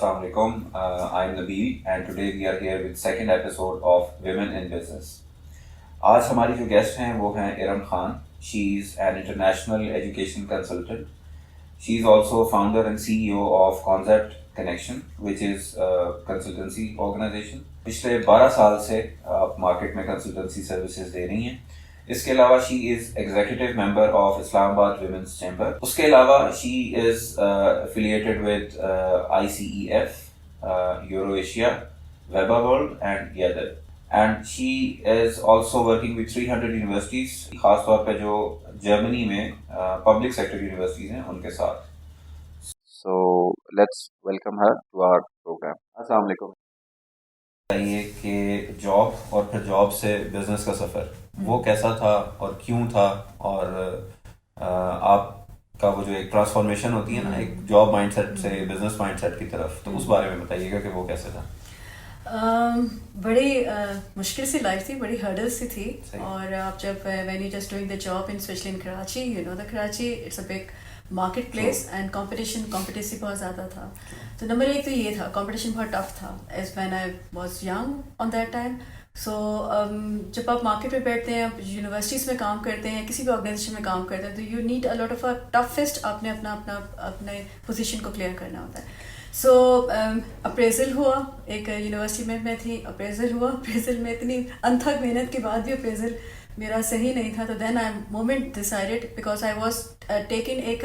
Assalamu alaikum. I'm Nabil and today we are here with second episode of Women in Business. آج ہماری جو guest ہیں وہ ہیں Iram Khan. She is an international education consultant. She is also founder and CEO of Concept Connection, which is a consultancy organization. پچھلے 12 سال سے آپ مارکیٹ میں کنسلٹنسی سروسز دے رہی ہیں. اس کے علاوہ شی از ایگزیکٹو ممبر آف اسلام آباد ویمنس چیمبر. اس کے علاوہ شی از affiliated with ICEF, Euro Asia, Weba World and Yadar. And she is also working with 300 universities, خاص طور پہ جو جرمنی میں پبلک سیکٹر یونیورسٹیز ہیں ان کے ساتھ. So let's welcome her to our program. السلام علیکم. بتائیے کہ جاب اور پھر جاب سے بزنس کا سفر وہ کیسا تھا اور کیوں تھا, اور آپ کا وہ جو ایک ٹرانسفارمیشن ہوتی ہے نا ایک جاب مائنڈ سیٹ سے بزنس مائنڈ سیٹ کی طرف, تو اس بارے میں بتائیے گا کہ وہ کیسے تھا. بڑی مشکل سی لائف تھی, بڑی ہرڈل سی تھی. اور آپ جب when you just doing the job in especially in Karachi, you know the Karachi it's a big market place and competition بہت زیادہ تھا. تو نمبر ایک تو یہ تھا, کمپٹیشن بہت ٹف تھا as when I was young on that time. سو جب آپ مارکیٹ میں بیٹھتے ہیں, یونیورسٹیز میں کام کرتے ہیں, کسی بھی آرگنائزیشن میں کام کرتے ہیں, تو you need a lot of toughest آپ نے اپنے پوزیشن کو کلیئر کرنا ہوتا ہے. سو اپریزل ہوا, ایک یونیورسٹی میں تھی, اپریزل میں اتنی انتھک محنت کے بعد بھی اپریزل میرا صحیح نہیں تھا. تو then I moment decided because I was taken ایک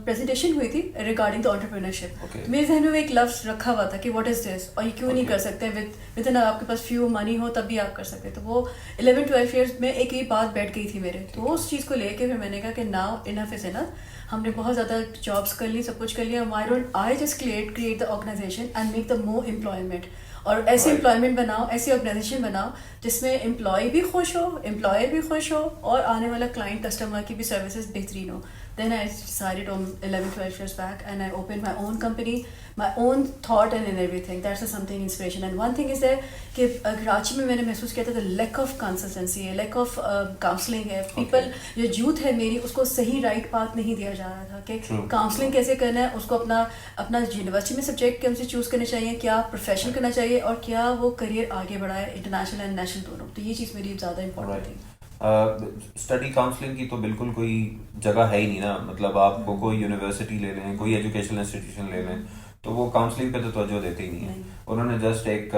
پریزنٹیشن ہوئی تھی ریگارڈنگ دا انٹرپرینرشپ. میرے ذہن میں ایک لفظ رکھا ہوا تھا کہ واٹ از دس, اور یہ کیوں نہیں کر سکتے ود ان آپ کے پاس فیو منی ہو تب بھی آپ کر سکتے. تو وہ 11-12 ایئرس میں ایک ہی بات بیٹھ گئی تھی میرے. تو اس چیز کو لے کے پھر میں نے کہا کہ ناؤ انف از انف, ہم نے بہت زیادہ جابس کر لی, سب کچھ کر لیا. Why don't I just create the organisation and make the more employment, اور ایسی امپلائمنٹ بناؤ, ایسی آرگنائزیشن بناؤ جس میں امپلائی بھی خوش ہو, امپلائر بھی خوش ہو, اور آنے والا کلائنٹ کسٹمر کی بھی سروسز بہترین ہو. Then I decided on 11-12 years back and I opened my own company, my own thought and everything. That's something inspiration. And one thing is that کہ کراچی میں نے محسوس کیا تھا the lack of consistency ہے, lack of counseling ہے. People جو youth ہے میری اس کو صحیح رائٹ پاتھ نہیں دیا جا رہا تھا کہ کاؤنسلنگ کیسے کرنا ہے, اس کو اپنا یونیورسٹی میں سبجیکٹ کون سے چوز کرنا چاہیے, کیا پروفیشن کرنا چاہیے, اور کیا وہ کریئر آگے بڑھائے انٹرنیشنل اینڈ نیشنل دونوں. تو یہ چیز میری زیادہ امپورٹنٹ تھی. اسٹڈی کاؤنسلنگ کی تو بالکل کوئی جگہ ہے ہی نہیں نا. مطلب آپ کو کوئی یونیورسٹی لے لیں, کوئی ایجوکیشنل انسٹیٹیوشن لے لیں, تو وہ کاؤنسلنگ پہ تو توجہ دیتے ہی نہیں ہیں. انہوں نے جسٹ ایک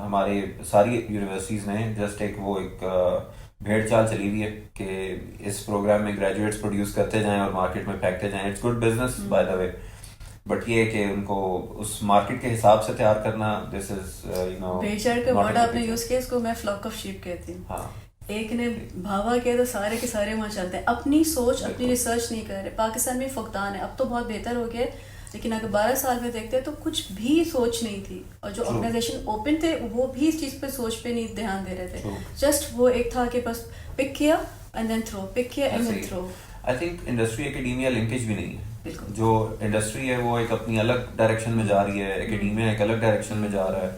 ہمارے ساری یونیورسٹیز نے جسٹ ایک وہ ایک بھیڑ چال چلی ہوئی ہے کہ اس پروگرام میں گریجویٹس پروڈیوس کرتے جائیں اور مارکیٹ میں پھینکتے جائیں. It's good business by the way, but یہ کہ ان کو اس مارکیٹ کے حساب سے تیار کرنا, دس از یو نو. بھیڑ چال کا ورڈ آپ نے یوز کیا, اس کو میں فلاک آف شیپ کہتی ہوں. ہاں, ایک نے بھاوا کیا تو سارے کے سارے وہاں چلتے ہیں, اپنی سوچ اپنی ریسرچ نہیں کر رہے. پاکستان میں فقدان ہے, اب تو بہت بہتر ہو گیا, لیکن اگر 12 سال میں دیکھتے تو کچھ بھی سوچ نہیں تھی. اور جو آرگنائزیشن اوپن تھے وہ بھی اس چیز پہ سوچ پہ نہیں دھیان دے رہے تھے. جسٹ وہ ایک تھا کہ بس پک کیا اینڈ دین تھرو, پک کیا and then through. I think industry academia linkage بھی نہیں ہے. جو انڈسٹری ہے وہ ایک اپنی الگ ڈائریکشن میں جا رہی ہے, ایکیڈیمیا ایک الگ ڈائریکشن میں جا رہا ہے.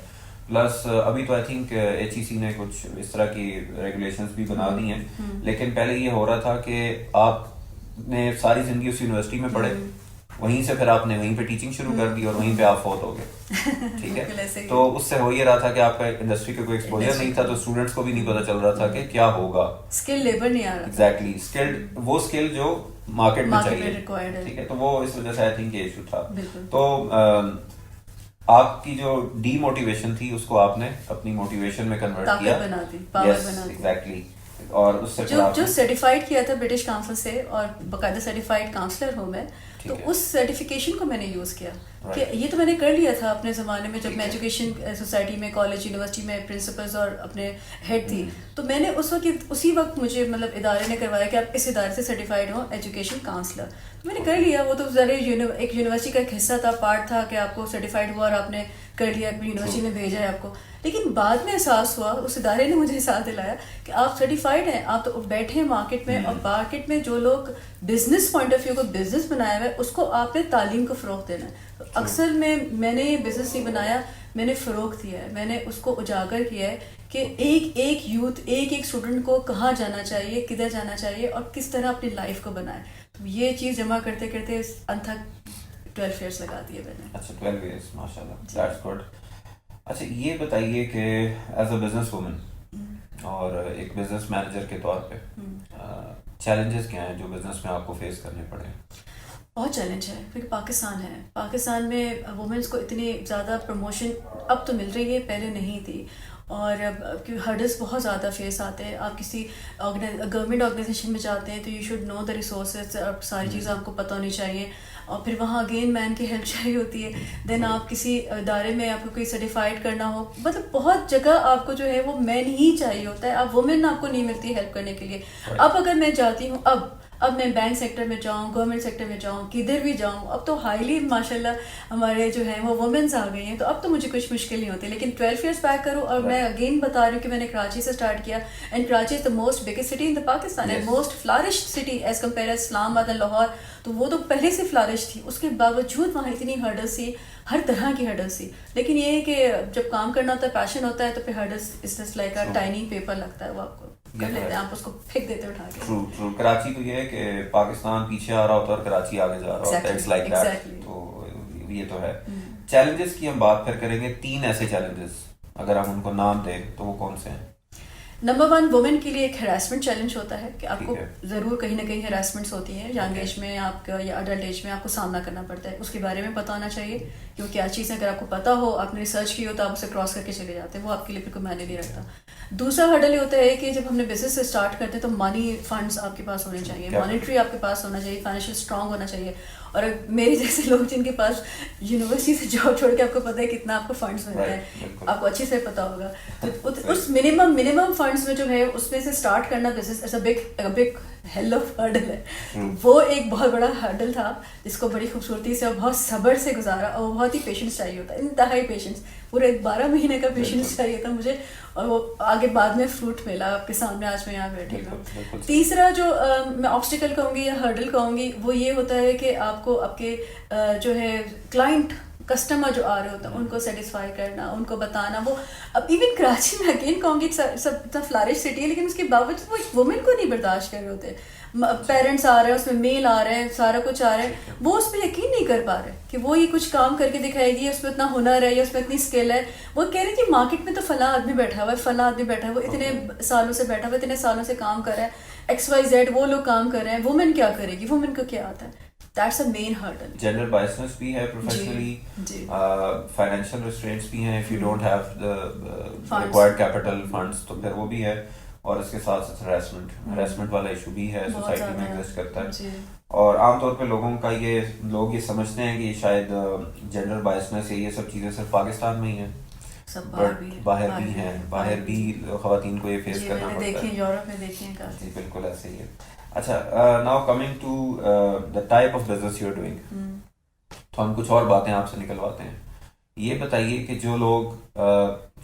پلس ابھی تو آئی تھنک HEC نے کچھ اس طرح کی ریگولیشنز بھی بنا دی ہیں, لیکن پہلے یہ ہو رہا تھا کہ آپ نے ساری زندگی اس یونیورسٹی میں پڑھے, وہیں سے پھر آپ نے وہیں پہ ٹیچنگ شروع کر دی اور وہیں پہ آپ فوت ہو گئے. ٹھیک ہے, تو اس سے ہو یہ رہا تھا کہ آپ کا انڈسٹری کا کوئی ایکسپوجر نہیں تھا, تو اسٹوڈنٹس کو بھی نہیں پتا چل رہا تھا کہ کیا ہوگا. اسکل لیبر نہیں آ رہا. ایگزیکٹلی, اسکلڈ وہ اسکل جو مارکیٹ میں چاہیے. ٹھیک ہے, تو وہ اس وجہ سے آئی تھنک یہ ایشو تھا. تو آپ کی جو ڈی موٹیویشن تھی اس کو آپ نے اپنی موٹیویشن میں کنورٹ کیا, ایگزیکٹلی. اور اس سے جو سرٹیفائڈ کیا تھا برٹش کاؤنسل سے, اور باقاعدہ سرٹیفائڈ کاؤنسلر ہوں میں, تو اس سرٹیفکیشن کو میں نے یوز کیا کہ یہ تو میں نے کر لیا تھا اپنے زمانے میں جب میں ایجوکیشن سوسائٹی میں, کالج, یونیورسٹی میں پرنسپلز اور اپنے ہیڈ تھی. تو میں نے اسی وقت مجھے مطلب ادارے نے کروایا کہ آپ اس ادارے سے سرٹیفائڈ ہوں ایجوکیشن کاؤنسلر. تو میں نے کر لیا, وہ تو ذرا ایک یونیورسٹی کا ایک حصہ تھا, پارٹ تھا کہ آپ کو سرٹیفائڈ ہوا اور آپ نے کر لیا, یونیورسٹی نے بھیجا ہے آپ کو. لیکن بعد میں احساس ہوا, اس ادارے نے مجھے احساس دلایا کہ آپ سرٹیفائڈ ہیں, آپ تو بیٹھے ہیں مارکیٹ میں, اور مارکیٹ میں جو لوگ بزنس پوائنٹ آف ویو کو بزنس بنایا ہوا ہے اس کو آپ نے تعلیم کو فروغ دینا ہے. تو اکثر میں نے یہ بزنس نہیں بنایا, میں نے فروغ دیا ہے, میں نے اس کو اجاگر کیا ہے کہ ایک یوتھ, ایک اسٹوڈنٹ کو کہاں جانا چاہیے, کدھر جانا چاہیے, اور کس طرح اپنی لائف کو بنائے. تو یہ چیز جمع کرتے کرتے انتھک 12 ایئرس لگا دیے میں نے. اچھا 12 ایئرس, ماشاء اللہ, دیٹس گڈ. اچھا یہ بتائیے کہ ایز اے بزنس وومن اور ایک بزنس مینیجر کے طور پہ چیلنجز کیا ہیں جو بزنس میں آپ کو فیس کرنے پڑے؟ بہت چیلنج ہے کیونکہ پاکستان ہے. پاکستان میں وومنس کو اتنی زیادہ پروموشن اب تو مل رہی ہے, پہلے نہیں تھی, اور ہرڈلس بہت زیادہ فیس آتے ہیں. آپ کسی گورنمنٹ آرگنائزیشن میں جاتے ہیں تو you should know the resources, ساری چیزیں آپ کو پتہ ہونی چاہیے, اور پھر وہاں اگین مین کی ہیلپ چاہیے ہوتی ہے. دین آپ کسی ادارے میں آپ کو کوئی سرٹیفائڈ کرنا ہو, مطلب بہت جگہ آپ کو جو ہے وہ مین ہی چاہیے ہوتا ہے. اب وومن آپ کو نہیں ملتی ہیلپ کرنے کے لیے. اب اگر میں جاتی ہوں, اب میں بینک سیکٹر میں جاؤں, گورنمنٹ سیکٹر میں جاؤں, کدھر بھی جاؤں, اب تو ہائیلی ماشاء اللہ ہمارے جو ہیں وہ وومنس آ گئی ہیں, تو اب تو مجھے کچھ مشکل نہیں ہوتی. لیکن 12 ایئرس بیک کروں, اور میں اگین بتا رہی ہوں کہ میں نے کراچی سے اسٹارٹ کیا, and Karachi is the most biggest city in the Pakistan and most flourish city is compare Islamabad and Lahore. تو وہ تو پہلے سے فلارش تھی, اس کے باوجود وہاں اتنی ہرڈلس تھی, ہر طرح کی ہرڈلس تھی. لیکن یہ ہے کہ جب کام کرنا ہوتا ہے, پیشن ہوتا ہے, تو پھر hurdles is just like a tiny paper لگتا ہے, وہ آپ کو کر لیتے ہیں, آپ اس کو پھینک دیتے اٹھا کے. ٹرو. کراچی تو یہ ہے کہ پاکستان پیچھے آ رہا ہوتا ہے اور کراچی آگے جا رہا ہوتا ہے, اٹس لائک دیٹ. تو یہ تو ہے. چیلنجز کی ہم بات پھر کریں گے, 3 ایسے چیلنجز اگر ہم ان کو نام دیں تو وہ کون سے ہیں؟ نمبر 1 وومن کے لیے ایک ہراسمنٹ چیلنج ہوتا ہے کہ آپ کو ضرور کہیں نہ کہیں ہراسمنٹس ہوتی ہیں ینگ ایج میں آپ کا, یا اڈلٹ ایج میں آپ کو سامنا کرنا پڑتا ہے. اس کے بارے میں پتہ ہونا چاہیے کہ وہ کیا چیز ہے. اگر آپ کو پتہ ہو, آپ نے ریسرچ کی ہو, تو آپ اسے کراس کر کے چلے جاتے ہیں, وہ آپ کے لیے پھر کوئی معنی نہیں رکھتا. دوسرا ہرڈل یہ ہوتا ہے کہ جب ہم نے بزنس اسٹارٹ کرتے ہیں تو منی فنڈس آپ کے پاس ہونے چاہیے, مانیٹری آپ کے پاس ہونا چاہیے, فائنینشیل اسٹرانگ ہونا چاہیے. اور میرے جیسے لوگ جن کے پاس یونیورسٹی سے جاب چھوڑ کے آپ کو پتہ ہے کتنا آپ کو فنڈس ملتے ہیں, آپ کو اچھے سے پتہ ہوگا. تو اس منیمم فنڈس میں جو ہے اس میں سے اسٹارٹ کرنا business is a big hell of hurdle ہے. وہ ایک بہت بڑا ہرڈل تھا جس کو بڑی خوبصورتی سے اور بہت صبر سے گزارا, اور بہت ہی پیشنس چاہیے ہوتا ہے, انتہائی پیشنس. پورے 12 مہینے کا پیشنس چاہیے تھا مجھے, اور وہ آگے بعد میں فروٹ ملا آپ کے سامنے, آج میں یہاں بیٹھی ہوں. تیسرا جو میں آبسٹیکل کہوں گی یا ہرڈل کہوں گی, وہ یہ ہوتا ہے کہ آپ کو آپ کے جو ہے کلائنٹ کسٹمر جو آ رہے ہوتے ہیں ان کو سیٹسفائی کرنا, ان کو بتانا. وہ اب ایون کراچی میں اگین کہوں گی سب اتنا فلارش سٹی ہے, لیکن اس کے باوجود وہ ایک وومن کو نہیں برداشت کر رہے ہوتے. پیرنٹس آ رہے ہیں, اس میں میل آ رہے ہیں, سارا کچھ آ رہا ہے, وہ اس پہ یقین نہیں کر پا رہے کہ وہ یہ کچھ کام کر کے دکھائے گی, اس پہ اتنا ہنر ہے یا اس پہ اتنی اسکل ہے. وہ کہہ رہی تھی مارکیٹ میں تو فلاں آدمی بیٹھا ہوا ہے, فلاں آدمی بیٹھا ہوا ہے, وہ اتنے سالوں سے بیٹھا ہوا ہے, اتنے سالوں سے کام کر رہا ہے, XYZ وہ لوگ کام کر رہے ہیں, وومن کیا کرے گی, وومن کو کیا آتا ہے. That's a main hurdle. Gender biasness بھی ہے professionally, financial restraints بھی ہیں, if you don't have the required capital funds تو پھر وہ بھی ہے. اور اس کے ساتھ ساتھ ہراسمنٹ والا ایشو بھی ہے, سوسائٹی میں ایگزسٹ کرتا ہے. اور عام طور پہ لوگوں کا لوگ یہ سمجھتے ہیں کہ شاید جینڈر بائسنس یہ سب چیزیں صرف پاکستان میں ہی ہیں, باہر بھی ہیں, باہر بھی خواتین کو یہ فیس کرنا پڑتا ہے. یورپ میں دیکھیں جی بالکل ایسے ہی ہے. اچھا, now coming to the type of business you are doing, تو ہم کچھ اور باتیں آپ سے نکلواتے ہیں. یہ بتائیے کہ جو لوگ,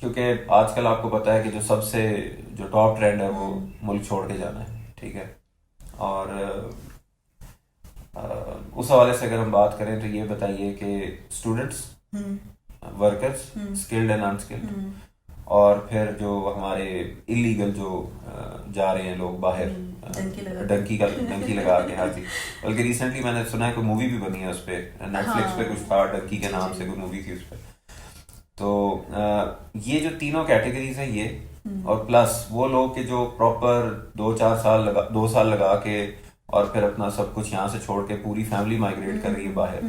کیونکہ آج کل آپ کو پتہ ہے کہ جو سب سے جو ٹاپ ٹرینڈ ہے وہ ملک چھوڑ کے جانا ہے, ٹھیک ہے, اور اس حوالے سے اگر ہم بات کریں تو یہ بتائیے کہ students, workers, skilled and unskilled, اور پھر جو ہمارے اللیگل جو جا رہے ہیں لوگ باہر ڈنکی لگا کے. ہاں جی, بلکہ ریسنٹلی میں نے سنا ہے کوئی مووی بھی بنی ہے اس پہ, نیٹ فلکس پہ کچھ تھا, ڈنکی کے نام سے کوئی مووی تھی اس پہ. تو یہ جو تینوں کیٹیگریز ہیں یہ, اور پلس وہ لوگ کہ جو پراپر 2 سال لگا کے اور پھر اپنا سب کچھ یہاں سے چھوڑ کے پوری فیملی مائگریٹ کر رہی ہے باہر,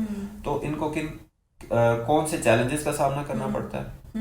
تو ان کو کون سے چیلنجز کا سامنا کرنا پڑتا ہے.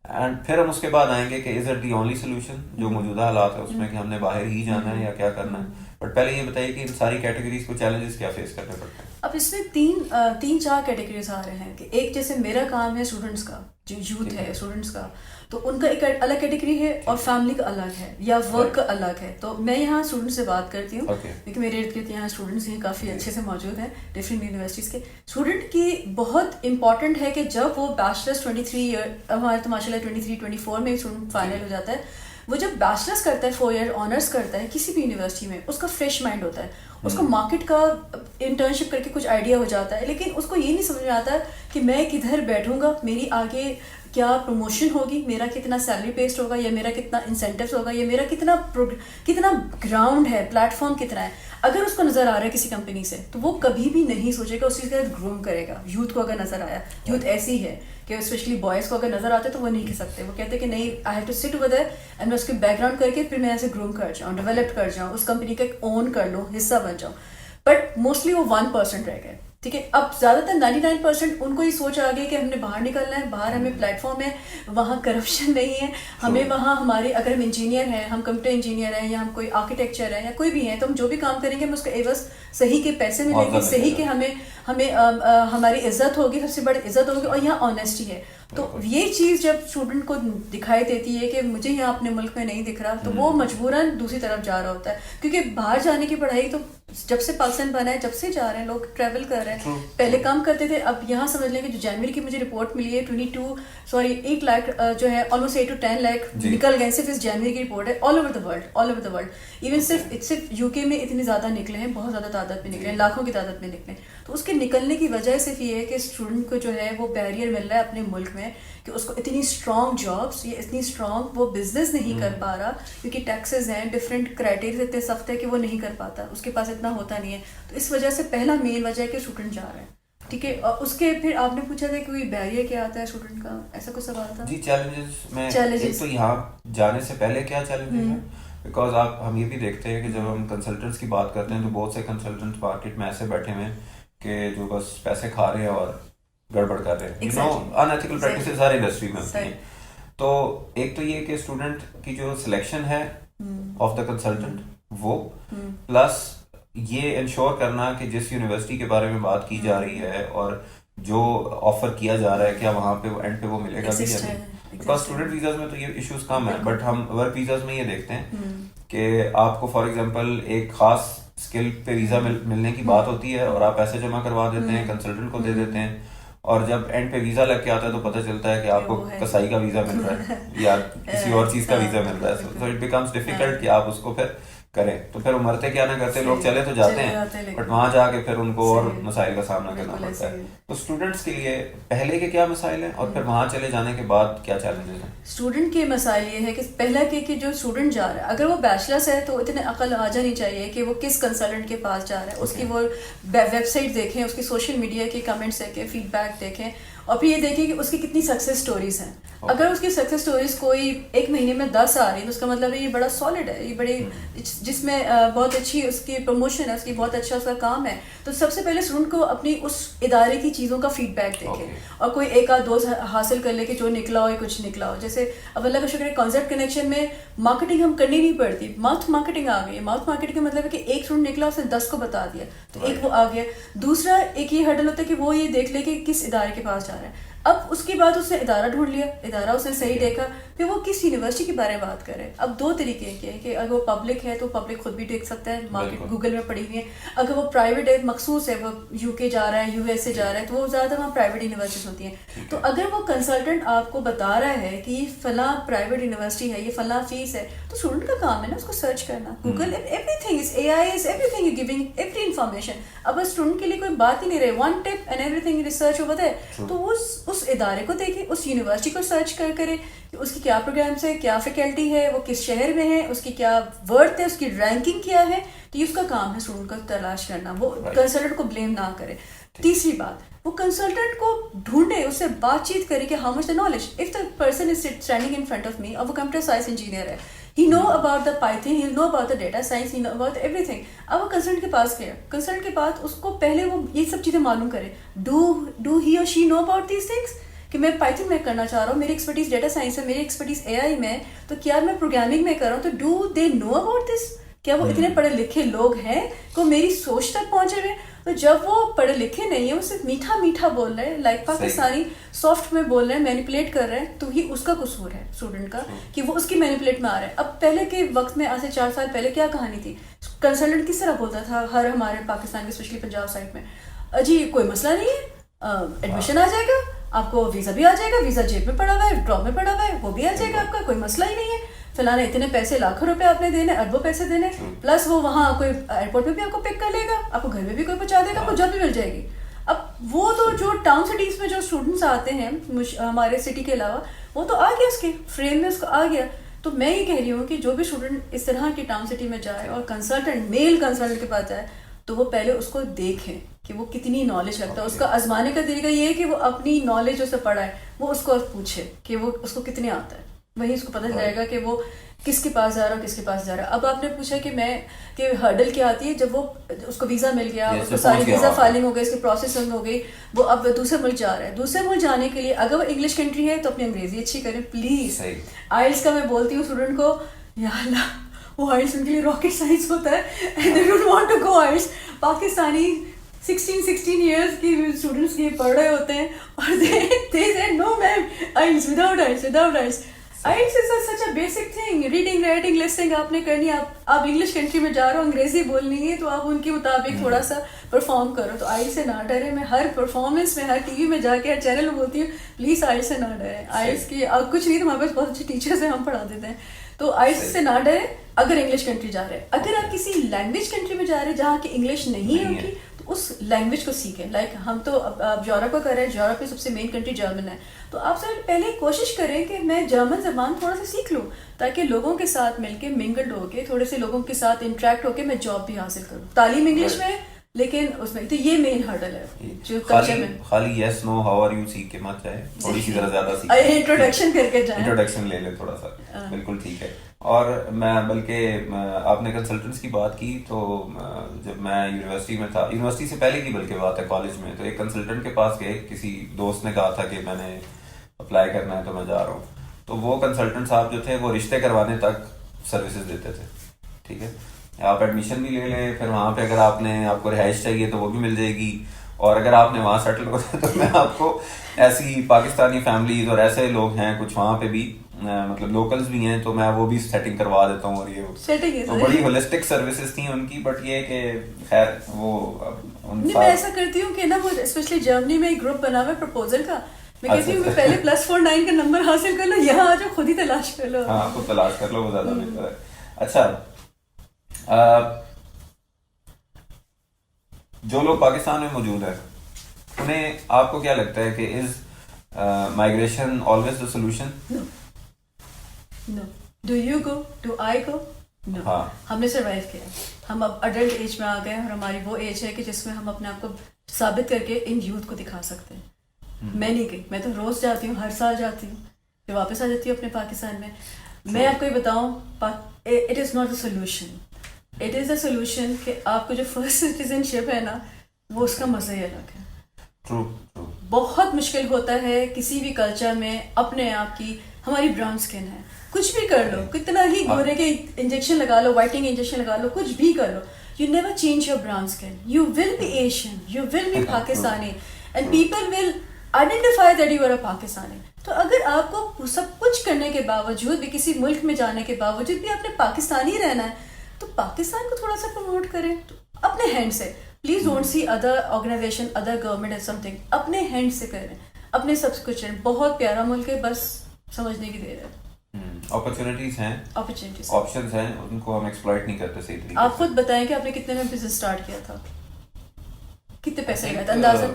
اینڈ پھر ہم اس کے بعد آئیں گے کہ is it the only solution جو موجودہ حالات ہے اس میں کہ ہم نے باہر ہی جانا ہے یا کیا کرنا ہے. بٹ پہلے یہ بتائیے کہ ان ساری کیٹیگریز کو چیلنجز کیا فیس کرنے پڑتے ہیں. اب اس میں 3-4 کیٹیگریز آ رہے ہیں کہ ایک جیسے میرا کام ہے اسٹوڈنٹس کا, جو یوتھ ہے اسٹوڈنٹس کا, تو ان کا ایک الگ کیٹیگری ہے, اور فیملی کا الگ ہے, یا ورک کا الگ ہے. تو میں یہاں اسٹوڈنٹ سے بات کرتی ہوں کیونکہ میرے ارد گرد یہاں اسٹوڈنٹس ہیں کافی اچھے سے موجود ہیں ڈفرینٹ یونیورسٹیز کے. اسٹوڈنٹ کی بہت امپورٹنٹ ہے کہ جب وہ بیچلرس 23 ایئر, ہمارے تو ماشاء اللہ 23-24 میں اسٹوڈنٹ فائنل ہو جاتا ہے, وہ جب بیچلرس کرتا ہے 4 ایئر آنرس کرتا ہے کسی بھی یونیورسٹی میں, اس کا فریش مائنڈ ہوتا ہے, اس کو مارکیٹ کا انٹرنشپ کر کے کچھ آئیڈیا ہو جاتا ہے, لیکن اس کو یہ نہیں سمجھ میں آتا کہ میں کدھر بیٹھوں گا, میری آگے کیا پروموشن ہوگی, میرا کتنا سیلری بیسڈ ہوگا, یا میرا کتنا انسینٹیوز ہوگا, یا میرا کتنا گراؤنڈ ہے, پلیٹ فارم کتنا ہے. اگر اس کو نظر آ رہا ہے کسی کمپنی سے تو وہ کبھی بھی نہیں سوچے گا اس چیز کا گروم کرے گا. یوتھ کو اگر نظر آیا, یوتھ ایسی ہے کہ اسپیشلی بوائز کو اگر نظر آتے تو وہ نہیں کہہ سکتے, وہ کہتے کہ نہیں, I have to sit over there and میں اس کے بیک گراؤنڈ کر کے پھر میں ایسے گروم کر جاؤں, ڈیولپ کر جاؤں, اس کمپنی کا اون کر لوں, حصہ بن جاؤں. بٹ موسٹلی وہ 1% رہ گئے. ٹھیک ہے, اب زیادہ تر 99% ان کو یہ سوچ آ گئی کہ ہم نے باہر نکلنا ہے, باہر ہمیں پلیٹ فارم ہے, وہاں کرپشن نہیں ہے, ہمیں وہاں ہمارے اگر ہم انجینئر ہیں, ہم کمپیوٹر انجینئر ہیں, یا ہم کوئی آرکیٹیکچر ہے, یا کوئی بھی ہے, تو ہم جو بھی کام کریں گے ہمیں اس کا عوض صحیح کے پیسے ملیں گے, صحیح کے ہمیں ہماری عزت ہوگی, سب سے بڑی عزت ہوگی, اور یہاں آنیسٹی ہے. تو یہ چیز جب اسٹوڈنٹ کو دکھائی دیتی ہے کہ مجھے یہاں اپنے ملک میں نہیں دکھ رہا, تو وہ مجبوراً دوسری طرف جا رہا ہوتا ہے. کیونکہ باہر جانے کی پڑھائی تو جب سے پاکستان بنا ہے جب سے جا رہے ہیں لوگ, ٹریول کر رہے ہیں. پہلے کام کرتے تھے, اب یہاں سمجھ لیں کہ جو جنوری کی مجھے رپورٹ ملی ہے 8 لاکھ جو ہے, آلموسٹ 8 to 10 لاکھ نکل گئے صرف اس جنوری کی رپورٹ ہے, all over the world. Even صرف یو کے میں اتنے زیادہ نکلے ہیں, بہت زیادہ تعداد میں نکلے ہیں, لاکھوں کی تعداد میں نکلے ہیں. تو اس کے نکلنے کی وجہ صرف یہ ہے کہ اسٹوڈنٹ کو جو ہے وہ بیریئر مل رہا ہے اپنے ملک میں کہ اس کو اتنی اسٹرانگ جابس یا اتنی اسٹرانگ وہ بزنس نہیں کر پا رہا, کیونکہ ٹیکسز ہیں, ڈفرینٹ کرائٹیریا اتنے سخت ہے کہ وہ نہیں کر پاتا, اس کے پاس اتنا ہوتا نہیں ہے. تو اس وجہ سے پہلا مین وجہ ہے کہ اسٹوڈنٹ جا رہا ہے. ٹھیک ہے, اور اس کے پھر آپ نے پوچھا تھا کہ کوئی بیریئر کیا آتا ہے اسٹوڈنٹ کا, ایسا کوئی سوال تھا. جی, چیلنجز میں ایک تو یہاں جانے سے پہلے کیا چیلنجز ہیں, بیکاز ہم یہ بھی دیکھتے ہیں کہ جب ہم کنسلٹنٹس کی بات کرتے ہیں تو بہت سے کنسلٹنٹس مارکیٹ میں ایسے بیٹھے ہوئے ہیں کہ جو بس پیسے کھا رہے ہیں اور گڑبڑ کر رہے ہیں, ان ایتھیکل پریکٹسز ہر انڈسٹری میں ہوتی ہیں. تو ایک تو یہ کہ اسٹوڈنٹ کی جو سلیکشن ہے آف دا کنسلٹنٹ وہ, پلس یہ انشور کرنا کہ جس یونیورسٹی کے بارے میں بات کی جا رہی ہے اور جو آفر کیا جا رہا ہے کیا وہاں پہ اینڈ پہ وہ ملے گا بھی یا نہیں. بیکاز اسٹوڈنٹ ویزاز میں تو یہ ایشوز کم ہیں, بٹ ہم ورک ویزاز میں یہ دیکھتے ہیں کہ آپ کو فار ایگزامپل ایک خاص اسکل پہ ویزا ملنے کی بات ہوتی ہے اور آپ پیسے جمع کروا دیتے ہیں, کنسلٹنٹ کو دے دیتے ہیں, اور جب اینڈ پہ ویزا لگ کے آتا ہے تو پتہ چلتا ہے کہ آپ کو کسائی کا ویزا مل رہا ہے یا کسی اور چیز کا ویزا مل رہا ہے. سو اٹ بیکمس ڈیفیکلٹ کہ آپ اس کو پھر کریں. تو پھر مرتے کیا نہ کرتے, لوگ چلے تو جاتے ہیں بٹ وہاں جا کے پھر ان کو اور مسائل کا سامنا کرنا پڑتا ہے. تو اسٹوڈنٹس کے لیے پہلے کے کیا مسائل ہیں اور پھر وہاں چلے جانے کے بعد کیا چیلنجز ہیں؟ اسٹوڈنٹ کے مسائل یہ ہے کہ پہلا کہ جو اسٹوڈنٹ جا رہا ہے اگر وہ بیچلرس ہے تو اتنے عقل آ جانی چاہیے کہ وہ کس کنسلٹنٹ کے پاس جا رہا ہے, اس کی وہ ویب سائٹ دیکھیں, اس کی سوشل میڈیا کے کمنٹس دیکھیں, فیڈ بیک دیکھیں, اور پھر یہ دیکھیں کہ اس کی کتنی سکسیس اسٹوریز ہیں. اگر اس کی سکسیس اسٹوریز کوئی ایک مہینے میں 10 آ رہی ہے تو اس کا مطلب ہے یہ بڑا سالڈ ہے, یہ بڑی جس میں بہت اچھی اس کی پروموشن ہے, اس کی بہت اچھا اس کا کام ہے. تو سب سے پہلے اسٹوڈنٹ کو اپنی اس ادارے کی چیزوں کا فیڈ بیک دیکھے اور کوئی ایک آدھ دوست حاصل کر لے کہ جو نکلا ہو یا کچھ نکلا ہو. جیسے اب اللہ کا شکر ہے کانسیپٹ کنیکشن میں مارکیٹنگ ہم کرنی نہیں پڑتی, ماؤتھ مارکیٹنگ آ گئی ہے. ماؤتھ مارکیٹنگ کا مطلب ہے کہ ایک اسٹوڈنٹ نکلا اس نے 10 کو بتا دیا, تو ایک وہ آ گیا. دوسرا ایک یہ ہرڈل ہوتا ہے کہ وہ یہ دیکھ لے کہ کس ادارے کے پاس جا رہا ہے. اب اس کے بعد اس نے ادارہ ڈھونڈ لیا, ادارہ اس نے صحیح دیکھا, پھر وہ کس یونیورسٹی کے بارے میں بات کرے. اب 2 طریقے کے ہیں کہ اگر وہ پبلک ہے تو پبلک خود بھی دیکھ سکتا ہے, مارکیٹ گوگل میں پڑی ہوئی ہے. اگر وہ پرائیویٹ ہے, مخصوص ہے, وہ یو کے جا رہا ہے, یو ایس اے جا رہا ہے, تو وہ زیادہ وہاں پرائیویٹ یونیورسٹیز ہوتی ہیں. تو اگر وہ کنسلٹنٹ آپ کو بتا رہا ہے کہ یہ فلاں پرائیویٹ یونیورسٹی ہے, یہ فلاں فیس ہے, تو اسٹوڈنٹ کا کام ہے نا اس کو سرچ کرنا. Google every thing is a I is every thing giving every information. اب اسٹوڈنٹ کے لیے کوئی بات ہی نہیں رہے, one tip and every thing research over there. تو اس ادارے کو دیکھے, اس یونیورسٹی کو سرچ کرے کہ اس کی کیا پروگرامس ہے, کیا فیکلٹی ہے, وہ کس شہر میں ہے, اس کی کیا ورتھ ہے, اس کی رینکنگ کیا ہے. تو یہ اس کا کام ہے اسٹوڈنٹ کو تلاش کرنا, وہ کنسلٹنٹ کو بلیم نہ کرے. تیسری بات, وہ کنسلٹنٹ کو ڈھونڈے, اس سے بات چیت کرے کہ how much the knowledge. If the person is standing in front of me اور وہ کمپیوٹر سائنس انجینئر ہے, he know about the Python, he know about the data science, he know about everything. اب وہ consultant کے پاس گیا, consultant کے پاس اس کو پہلے وہ یہ سب چیزیں معلوم کرے. do he or she know about these things کہ میں پائتھن میں کرنا چاہ رہا ہوں, میری ایکسپرٹیز ڈیٹا سائنس ہے, میری ایکسپرٹیز اے آئی میں, تو کیا میں پروگرامنگ میں کر رہا ہوں, تو do they know about this. کیا وہ اتنے پڑھے لکھے لوگ ہیں کہ میری سوچ تک پہنچے ہوئے. تو جب وہ پڑھے لکھے نہیں ہیں, وہ صرف میٹھا میٹھا بول رہے ہیں, لائک پاکستانی سافٹ میں بول رہے ہیں, مینیپولیٹ کر رہے ہیں, تو یہ اس کا قصور ہے اسٹوڈنٹ کا کہ وہ اس کی مینیپولیٹ میں آ رہا ہے. اب پہلے کے وقت میں, آج سے 4 سال پہلے کیا کہانی تھی, کنسلٹنٹ کس طرح بولتا تھا ہر ہمارے پاکستان کے اسپیشلی پنجاب سائڈ میں, جی کوئی مسئلہ نہیں ہے, ایڈمیشن آ جائے گا, آپ کو ویزا بھی آ جائے گا, ویزا جیب میں پڑا ہوا ہے, ڈراپ میں پڑا ہوا ہے, وہ بھی آ جائے گا آپ کا, کوئی مسئلہ ہی نہیں ہے. فلانا اتنے پیسے, لاکھوں روپے آپ نے دینے, اربوں پیسے دینے, پلس وہ وہاں کوئی ایئرپورٹ میں بھی آپ کو پک کر لے گا, آپ کو گھر میں بھی کوئی پہنچا دے گا, آپ کو جاب بھی مل جائے گی. اب وہ تو جو ٹاؤن سٹیز میں جو اسٹوڈنٹس آتے ہیں ہمارے سٹی کے علاوہ وہ تو آ گیا اس کے فریم میں اس کو آ گیا. تو میں یہ کہہ رہی ہوں کہ جو بھی اسٹوڈنٹ اس طرح کی ٹاؤن سٹی میں جائے اور کنسلٹنٹ میل کنسلٹنٹ کے پاس جائے تو وہ پہلے اس کو دیکھیں کہ وہ کتنی نالج رکھتا ہے. اس کا آزمانے کا طریقہ یہ ہے کہ وہ اپنی نالج جو سے پڑھا ہے وہ اس کو پوچھے کہ وہ اس کو کتنے آتا ہے, وہی اس کو پتہ چل جائے گا کہ وہ کس کے پاس جا رہا ہے کس کے پاس جا رہا ہے. اب آپ نے پوچھا کہ ہرڈل کیا آتی ہے, جب وہ اس کو ویزا مل گیا, اس کو ساری ویزا فائلنگ ہو گئی, اس کی پروسیسنگ ہو گئی, وہ اب دوسرے ملک جا رہا ہے. دوسرے ملک جانے کے لیے اگر وہ انگلش کنٹری ہے تو اپنی انگریزی اچھی کریں پلیز. آئلس کا میں بولتی ہوں اسٹوڈنٹ کو, یا اللہ وہ آئلس ان کے لیے راکٹ سائنس ہوتا ہے and they don't want to go IELTS. Pakistani 16 years کی اسٹوڈنٹس یہ پڑھ رہے ہوتے ہیں اور they say no ma'am IELTS without IELTS. IELTS is such a basic thing. Reading writing listening آپ نے کرنی ہے. آپ انگلش کنٹری میں جا رہے ہو, انگریزی بولنی ہے تو آپ ان کے مطابق تھوڑا سا پرفارم کرو. تو آئلس سے نہ ڈرے. میں ہر پرفارمنس میں ہر ٹی وی میں جا کے ہر چینل میں بولتی ہوں پلیز آئلس سے نہ ڈرے. آئلس کی کچھ نہیں, ہمارے پاس بہت اچھے ٹیچرس ہیں, ہم پڑھا دیتے ہیں. تو آئلس سے نہ ڈرے اگر انگلش کنٹری جا رہے ہیں. اگر آپ کسی لینگویج کنٹری میں جا رہے ہیں جہاں کی انگلش نہیں ہے ان کی تو اس لینگویج کو سیکھیں. لائک ہم تو اب یورپ کا کر رہے ہیں, یورپ کی سب سے مین کنٹری جرمن ہے, تو آپ سب پہلے کوشش کریں کہ میں جرمن زبان تھوڑا سا سیکھ لوں تاکہ لوگوں کے ساتھ مل کے منگلڈ ہو کے تھوڑے سے لوگوں کے ساتھ انٹریکٹ ہو کے میں جاب بھی حاصل کروں. تعلیم انگلش میں لیکن اس میں تو یہ مین ہرڈل ہے جو کلچر میں. خالی یس نو ہاؤ آر یو سیکھ کے مت جائے, تھوڑی سی ذرا زیادہ سیکھ, انٹروڈکشن کر کے جائیں, انٹروڈکشن لے لے تھوڑا سا. بالکل ٹھیک ہے. اور میں بلکہ آپ نے کنسلٹنٹس کی بات کی تو جب میں یونیورسٹی میں تھا, یونیورسٹی سے پہلے کی بلکہ بات ہے, کالج میں, تو ایک کنسلٹنٹ کے پاس گئے. کسی دوست نے کہا تھا کہ میں نے اپلائی کرنا ہے تو میں جا رہا ہوں. تو وہ کنسلٹنٹ صاحب جو تھے وہ رشتے کروانے تک سروسز دیتے تھے. ٹھیک ہے, آپ ایڈمیشن بھی لے لیں, پھر وہاں پہ اگر آپ کو رہائش چاہیے تو وہ بھی مل جائے گی, اور اگر آپ نے وہاں سیٹل ہو جائے تو میں آپ کو ایسی پاکستانی فیملیز اور ایسے لوگ ہیں کچھ وہاں پہ بھی, مطلب لوکلز بھی ہیں, تو میں وہ بھی سیٹنگ کروا دیتا ہوں. اور یہ بڑی ہولسٹک سروسز تھیں ان کی, بٹ یہ کہ خیر وہ میں ایسا کرتی ہوں کہ نا وہ اسپیشلی جرمنی میں ایک گروپ بنا ہوا ہے پرپوزل کا, میں کہتی ہوں پہلے +49 کا نمبر حاصل کر لو, یہاں آ جاؤ خود ہی تلاش کر لو. ہاں خود تلاش کر لو, وہ زیادہ بہتر ہے. اچھا, جو لوگ پاکستان میں موجود ہیں انہیں آپ کو کیا لگتا ہے کہ is migration always the solution? No. Do you go, do I go? No. ہم نے سروائیو کیا, ہم اب اڈلٹ ایج میں آ گئے اور ہماری وہ ایج ہے کہ جس میں ہم اپنے آپ کو ثابت کر کے ان یوتھ کو دکھا سکتے ہیں. میں نہیں گئی, میں تو روز جاتی ہوں, ہر سال جاتی ہوں, پھر واپس آ جاتی ہوں اپنے پاکستان میں. میں آپ کو یہ بتاؤں, it is not a solution, it is a solution کہ آپ کو جو فرسٹ سٹیزن شپ ہے نا وہ اس کا مزہ ہی الگ ہے. بہت مشکل ہوتا ہے کسی بھی کلچر میں اپنے آپ کی, ہماری براؤن اسکن ہے, کچھ بھی کر لو, کتنا ہی گورے کے انجیکشن لگا لو, وائٹنگ انجیکشن لگا لو, کچھ بھی کر لو, you never change your brown skin. You will be Asian, you will be Pakistani, and people will identify that you are a Pakistani. تو اگر آپ کو سب کچھ کرنے کے باوجود بھی, کسی ملک میں جانے کے باوجود بھی آپ نے پاکستانی رہنا ہے, تو پاکستان کو تھوڑا سا پروموٹ کریں اپنے ہینڈ سے. Please don't see other organisation, other government something, اپنے ہینڈ سے کریں, اپنے سب کچھ. بہت پیارا ملک ہے, بس سمجھنے کی دیر ہے. اپرچونیٹیز ہیں, آپشنز ہیں, ان کو ہم ایکسپلائٹ نہیں کرتے صحیح طریقے سے. آپ خود بتائیں کہ آپ نے کتنے میں بزنس اسٹارٹ کیا تھا, کتنے پیسے لگائے تھے اندازہ؟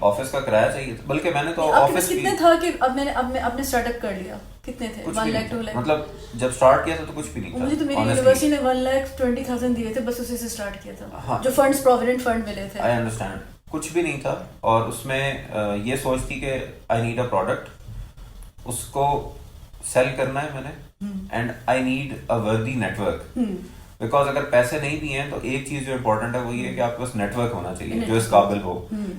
آفس کا کرایہ چاہیے تھا, بلکہ میں نے تو آفس کتنے تھا کہ اب میں نے اپنے اسٹارٹ اپ کر لیا, کتنے تھے؟ 1 لاکھ 2 لاکھ. مطلب جب اسٹارٹ کیا تھا تو کچھ بھی نہیں تھا. مجھے تو میری یونیورسٹی نے 1,20,000 دیے تھے, بس اسی سے اسٹارٹ کیا تھا, جو فنڈز پروویڈنٹ فنڈ ملے تھے. آئی انڈرسٹینڈ, کچھ بھی نہیں تھا, اور اس میں یہ سوچ تھی کہ آئی نیڈ اے پروڈکٹ, اس کو سیل کرنا ہے میں نے, and I need a worthy network. Because اگر پیسے نہیں بھی ہیں تو ایک چیز جو امپورٹنٹ ہے وہ یہ ہے کہ آپ کے پاس نیٹ ورک ہونا چاہیے جو اس قابل ہو.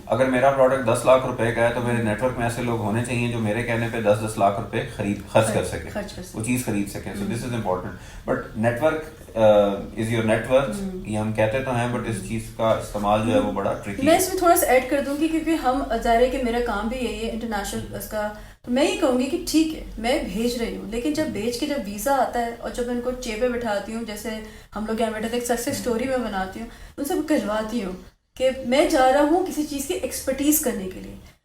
اگر میرا پروڈکٹ 10 لاکھ روپے کا ہے تو میرے نیٹ ورک میں ایسے لوگ ہونے چاہیے جو میرے کہنے پہ 10 لاکھ روپے خرچ کر سکیں, وہ چیز خرید سکیں. So this is important. But network is your network, یہ ہم کہتے تو ہیں, بٹ اس چیز کا استعمال جو ہے وہ بڑا ٹرکی ہے. میں اس میں تھوڑا سا ایڈ کر دوں گی کیونکہ ہم ظاہر ہے کہ میرا کام بھی یہی ہے انٹرنیشنل اس کا, تو میں یہ کہوں گی کہ ٹھیک ہے میں بھیج رہی ہوں, لیکن جب بھیج کے جب ویزا آتا ہے اور جب میں ان کو چیپے بٹھاتی ہوں, جیسے ہم لوگ یہاں بیٹھے تھے, ایک سکسیس اسٹوری میں بناتی ہوں, ان سے کہلواتی ہوں کہ میں جا رہا ہوں کسی چیز کی ایکسپرٹیز کرنے کے لیے.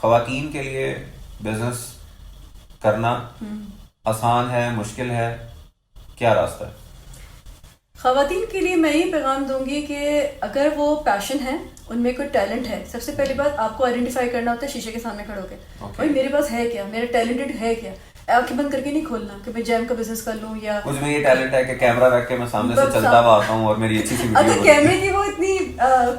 خواتین کے لیے بزنس کرنا آسان ہے, مشکل ہے, کیا راستہ ہے؟ خواتین کے لیے میں یہ پیغام دوں گی کہ اگر وہ پیشن ہے, ان میں کوئی ٹیلنٹ ہے, سب سے پہلی بات آپ کو آئیڈینٹیفائی کرنا ہوتا ہے شیشے کے سامنے کھڑے ہو کے, بھائی میرے پاس ہے کیا, میرا ٹیلنٹڈ ہے کیا. آنکھیں بند کر کے نہیں کھولنا کہ میں جیم کا بزنس کر لوں, یا مجھ میں یہ ٹیلنٹ ہے کہ کیمرہ رکھ کے میں سامنے سے چلتا ہوا آتا ہوں اور میری اچھی سی ویڈیو. اگر کیمرے کی وہ اتنی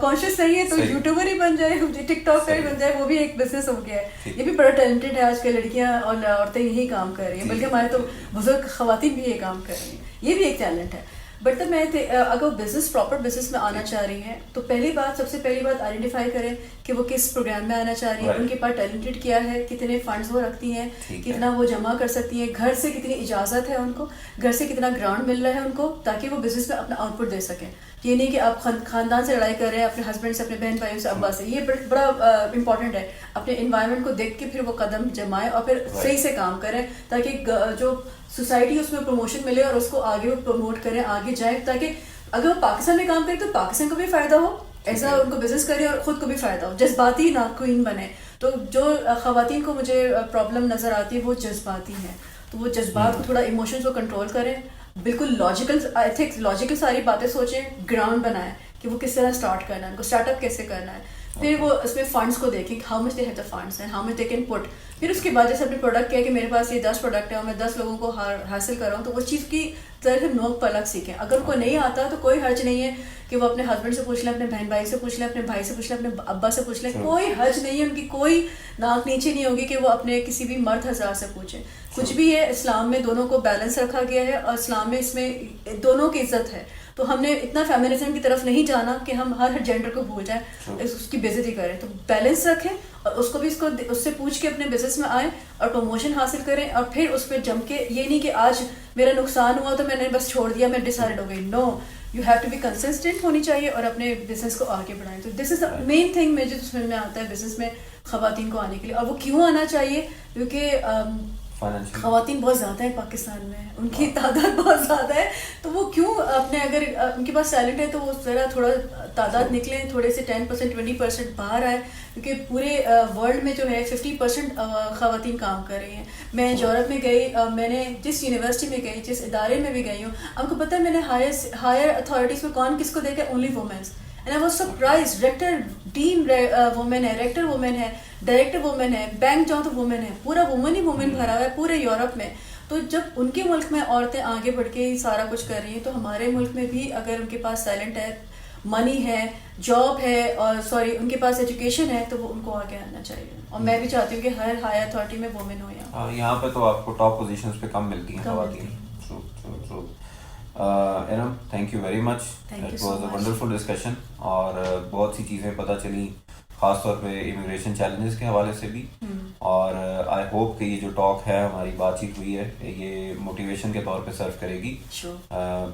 کانشیس نہیں ہے تو یوٹیوبر ہی بن جائے, ٹک ٹاک پر ہی بن جائے, وہ بھی ایک بزنس ہو گیا ہے. یہ بھی بڑا ٹیلنٹڈ ہے, آج کل لڑکیاں اور عورتیں یہی کام کر رہی ہیں, بلکہ ہمارے تو بزرگ خواتین بھی یہ کام کر رہی ہیں, یہ بھی ایک ٹیلنٹ ہے. بٹ میں اگر بزنس پراپر بزنس میں آنا چاہ رہی ہیں تو پہلی بات, سب سے پہلی بات آئیڈینٹیفائی کریں کہ وہ کس پروگرام میں آنا چاہ رہی ہیں, ان کے پاس ٹیلنٹڈ کیا ہے, کتنے فنڈز وہ رکھتی ہیں, کتنا وہ جمع کر سکتی ہیں, گھر سے کتنی اجازت ہے ان کو, گھر سے کتنا گرانٹ مل رہا ہے ان کو, تاکہ وہ بزنس میں اپنا آؤٹ پٹ دے سکیں. یہ نہیں کہ آپ خاندان سے لڑائی کر رہے ہیں, اپنے ہسبینڈ سے, اپنے بہن بھائیوں سے, ابا سے. یہ بڑا امپورٹنٹ ہے. اپنے انوائرمنٹ کو دیکھ کے پھر وہ قدم جمائیں اور پھر صحیح سے کام کریں, تاکہ جو سوسائٹی اس میں پروموشن ملے اور اس کو آگے وہ پروموٹ کریں, آگے جائیں, تاکہ اگر وہ پاکستان میں کام کریں تو پاکستان کو بھی فائدہ ہو, ایسا ان کو بزنس کرے اور خود کو بھی فائدہ ہو. جذباتی نہ کوئین بنے. تو جو خواتین کو مجھے پرابلم نظر آتی ہے وہ جذباتی ہیں, تو وہ جذبات کو تھوڑا ایموشنز کو کنٹرول کریں, بالکل لاجیکل ساری باتیں سوچیں, گراؤنڈ بنائیں کہ وہ کس طرح اسٹارٹ کرنا ہے, ان کو اسٹارٹ اپ کیسے کرنا ہے. پھر وہ اس میں فنڈس کو دیکھیں, how much they have the funds and how much they can put. پھر اس کے بعد جیسے اپنے پروڈکٹ کیا کہ میرے پاس یہ 10 پروڈکٹ ہے اور میں 10 لوگوں کو حاصل کر رہا ہوں, تو اس چیز کی طرح سے نوک پر الگ سیکھیں. اگر ان کو نہیں آتا تو کوئی حرج نہیں ہے کہ وہ اپنے ہسبینڈ سے پوچھ لیں, اپنے بہن بھائی سے پوچھ لیں, اپنے بھائی سے پوچھ لیں, اپنے ابا سے پوچھ لیں, کوئی حرج نہیں ہے. ان کی کوئی ناک نیچے نہیں ہوگی کہ وہ اپنے کسی بھی مرد حضرات سے پوچھیں. کچھ بھی ہے, اسلام میں دونوں کو بیلنس رکھا گیا ہے, اور اسلام میں اس میں دونوں کی عزت ہے. تو ہم نے اتنا فیمنزم کی طرف نہیں جانا کہ ہم ہر جینڈر کو بھول جائیں, اس کی بےعزتی کریں. تو بیلنس رکھیں اور اس کو بھی اس سے پوچھ کے اپنے بزنس میں آئیں اور پروموشن حاصل کریں, اور پھر اس پہ جم کے, یہ نہیں کہ آج میرا نقصان ہوا تو میں نے بس چھوڑ دیا, میں ڈیسائڈ ہو گئی. No, you have to be consistent ہونی چاہیے اور اپنے بزنس کو آگے بڑھائیں. تو دس از دا مین تھنگ مجھے سمجھ میں آتا ہے بزنس میں خواتین کو آنے کے لیے. اور وہ کیوں آنا چاہیے, کیونکہ خواتین بہت زیادہ ہیں پاکستان میں, ان کی تعداد بہت زیادہ ہے. تو وہ کیوں اپنے, اگر ان کے پاس ٹیلنٹ ہے تو وہ ذرا تھوڑا تعداد نکلیں, تھوڑے سے 10% 20% باہر آئے, کیونکہ پورے ورلڈ میں جو ہے 50% خواتین کام کر رہی ہیں. میں یورپ میں گئی, میں نے جس یونیورسٹی میں گئی, جس ادارے میں بھی گئی ہوں, آپ کو پتہ ہے میں نے ہائر اتھارٹیز میں کون کس کو دیکھا, only womens. And I was surprise. Director dean woman ہے, ریکٹر وومین ہے, ڈائریکٹر وومین ہے, بینک جاؤ تو وومین ہے, پورا وومن ہی وومن بھرا ہوا ہے پورے یورپ میں. تو جب ان کے ملک میں عورتیں آگے بڑھ کے سارا کچھ کر رہی ہیں, تو ہمارے ملک میں بھی اگر ان کے پاس ٹیلنٹ ہے, منی ہے, جاب ہے, اور ان کے پاس ایجوکیشن ہے, تو وہ ان کو آگے آنا چاہیے. اور میں بھی چاہتی ہوں کہ ہر ہائی اتھارٹی میں وومن ہو. یہاں پہ تو آپ کو ٹاپ پوزیشنز پہ کم ملتی ہیں خواتین. Iram, thank you very much. It was a wonderful discussion, اور بہت سی چیزیں پتہ چلی, خاص طور پہ امیگریشن چیلنجز کے حوالے سے بھی. اور آئی ہوپ کہ یہ جو ٹاک ہے, ہماری بات چیت ہوئی ہے, یہ موٹیویشن کے طور پہ سرو کرے گی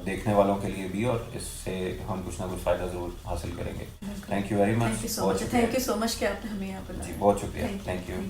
دیکھنے والوں کے لیے بھی, اور اس سے ہم کچھ نہ کچھ فائدہ ضرور حاصل کریں گے. Thank you very much. Thank you so much کہ آپ نے ہمیں یہاں پر. جی بہت شکریہ. Thank you.